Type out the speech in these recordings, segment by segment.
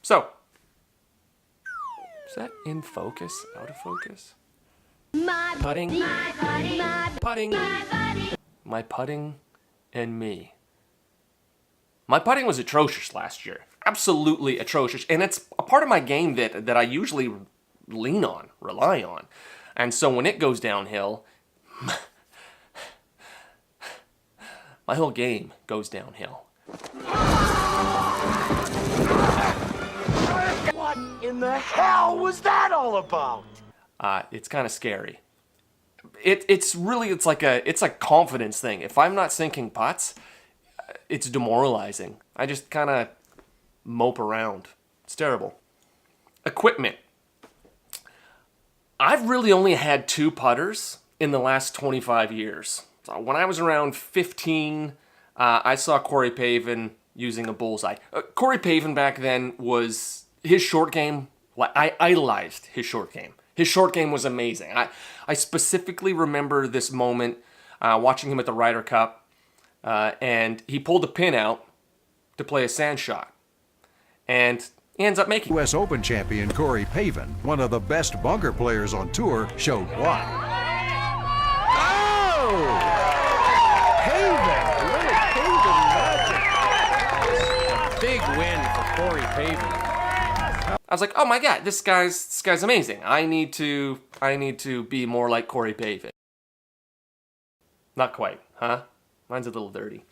So, is that in focus? Out of focus? Putting. Putting. My putting and me. My putting was atrocious last year. Absolutely atrocious. And it's a part of my game that I usually rely on. And so when it goes downhill, my whole game goes downhill. What in the hell was that all about? It's kind of scary. It's like a confidence thing. If I'm not sinking putts, it's demoralizing. I just kind of mope around. It's terrible. Equipment. I've really only had 2 putters in the last 25 years. So when I was around 15, I saw Corey Pavin using a bullseye. Corey Pavin back then was, his short game, I idolized his short game. His short game was amazing. I specifically remember this moment watching him at the Ryder Cup, and he pulled a pin out to play a sand shot. And he ends up making U.S. Open champion Corey Pavin, one of the best bunker players on tour, showed why. Oh! Pavin! Little Pavin magic! A big win for Corey Pavin. I was like, oh my god, this guy's amazing. I need to be more like Corey Pavin. Not quite, huh? Mine's a little dirty.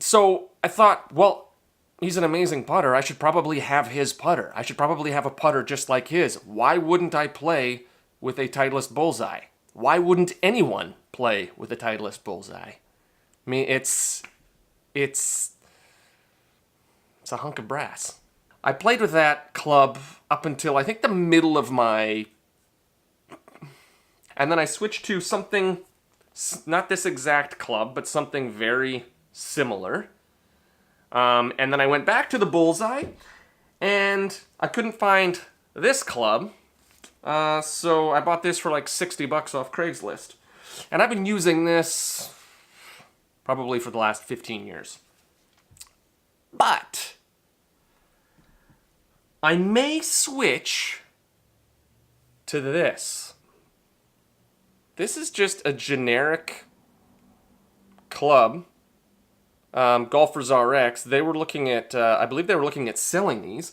So I thought, well, he's an amazing putter. I should probably have his putter. I should probably have a putter just like his. Why wouldn't I play with a Titleist bullseye? Why wouldn't anyone play with a Titleist bullseye? I mean, it's a hunk of brass. I played with that club up until I think the middle of my... And then I switched to something, not this exact club, but something very similar. And then I went back to the bullseye, and I couldn't find this club, so I bought this for like $60 off Craigslist. And I've been using this probably for the last 15 years. But I may switch to this. This is just a generic club. Golfers RX, they were looking at, I believe they were looking at selling these,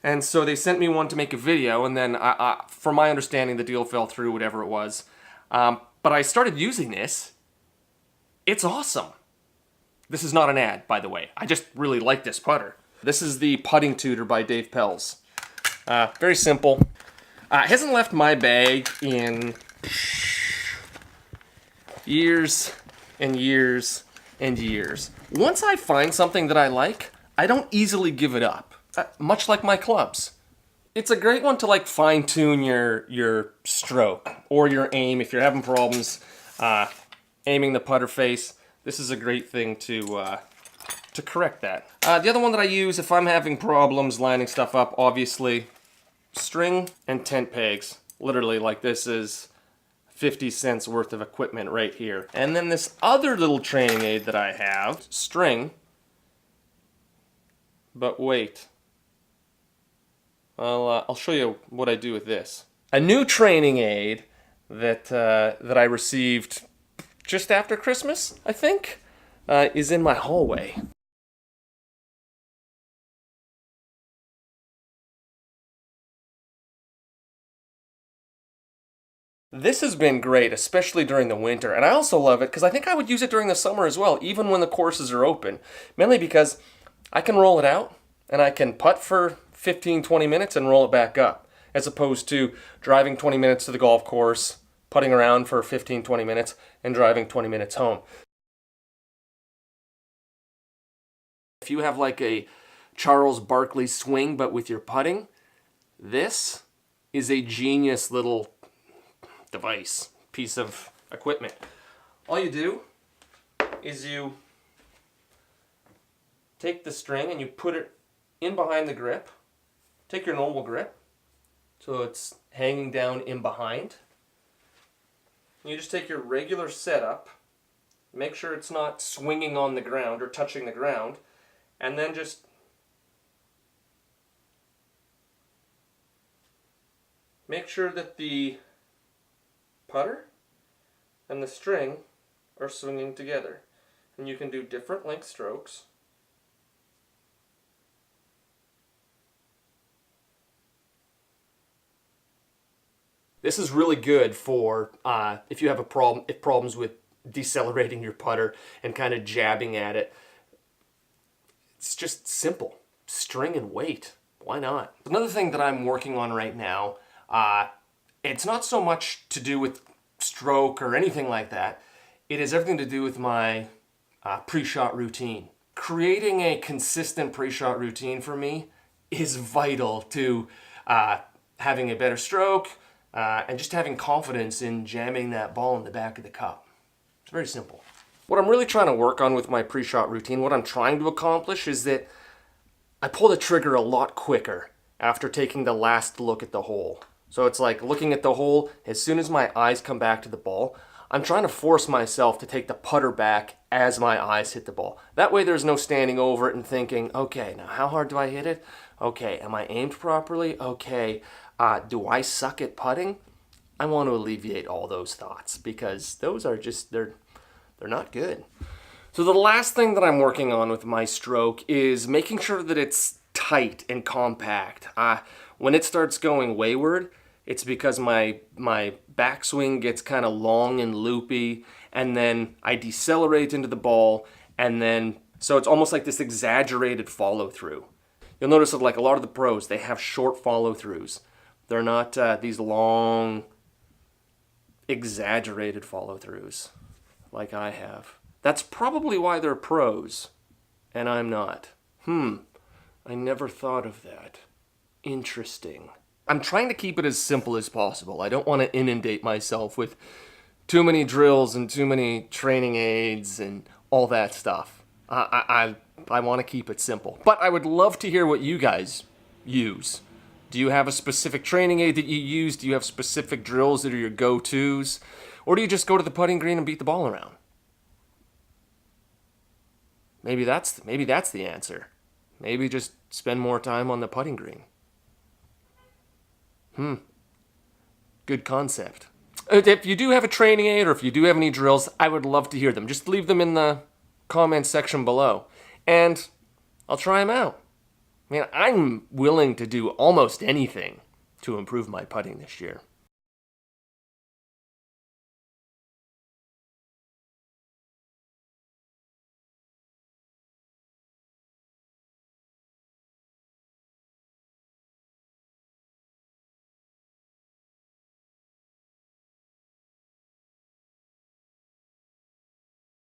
and so they sent me one to make a video, and then, from my understanding, the deal fell through, whatever it was. But I started using this. It's awesome. This is not an ad, by the way. I just really like this putter. This is the Putting Tutor by Dave Pelz. Very simple. It hasn't left my bag in years and years and years. Once I find something that I like, I don't easily give it up. Much like my clubs. It's a great one to like fine-tune your stroke or your aim if you're having problems aiming the putter face. This is a great thing to correct that. The other one that I use if I'm having problems lining stuff up, obviously, string and tent pegs. Literally, like this is 50 cents worth of equipment right here. And then this other little training aid that I have, string, but wait. I'll show you what I do with this. A new training aid that I received just after Christmas, I think, is in my hallway. This has been great, especially during the winter, and I also love it because I think I would use it during the summer as well, even when the courses are open. Mainly because I can roll it out, and I can putt for 15-20 minutes and roll it back up, as opposed to driving 20 minutes to the golf course, putting around for 15-20 minutes, and driving 20 minutes home. If you have like a Charles Barkley swing, but with your putting, this is a genius little device, piece of equipment. All you do is you take the string and you put it in behind the grip. Take your normal grip, so it's hanging down in behind. You just take your regular setup, make sure it's not swinging on the ground or touching the ground, and then just make sure that the putter and the string are swinging together. And you can do different length strokes. This is really good for if you have problems with decelerating your putter and kind of jabbing at it. It's just simple. String and weight. Why not? Another thing that I'm working on right now, it's not so much to do with stroke or anything like that. It has everything to do with my pre-shot routine. Creating a consistent pre-shot routine for me is vital to having a better stroke and just having confidence in jamming that ball in the back of the cup. It's very simple. What I'm really trying to work on with my pre-shot routine, what I'm trying to accomplish is that I pull the trigger a lot quicker after taking the last look at the hole. So it's like looking at the hole, as soon as my eyes come back to the ball, I'm trying to force myself to take the putter back as my eyes hit the ball. That way there's no standing over it and thinking, okay, now how hard do I hit it? Okay, am I aimed properly? Okay, do I suck at putting? I want to alleviate all those thoughts because those are just, they're not good. So the last thing that I'm working on with my stroke is making sure that it's tight and compact. When it starts going wayward, it's because my backswing gets kind of long and loopy, and then I decelerate into the ball, and then, so it's almost like this exaggerated follow-through. You'll notice that like a lot of the pros, they have short follow-throughs. They're not these long, exaggerated follow-throughs like I have. That's probably why they're pros, and I'm not. I never thought of that. Interesting. I'm trying to keep it as simple as possible. I don't want to inundate myself with too many drills and too many training aids and all that stuff. I want to keep it simple. But I would love to hear what you guys use. Do you have a specific training aid that you use? Do you have specific drills that are your go-tos? Or do you just go to the putting green and beat the ball around? Maybe that's the answer. Maybe just spend more time on the putting green. Good concept. If you do have a training aid or if you do have any drills, I would love to hear them. Just leave them in the comments section below, and I'll try them out. I mean, I'm willing to do almost anything to improve my putting this year.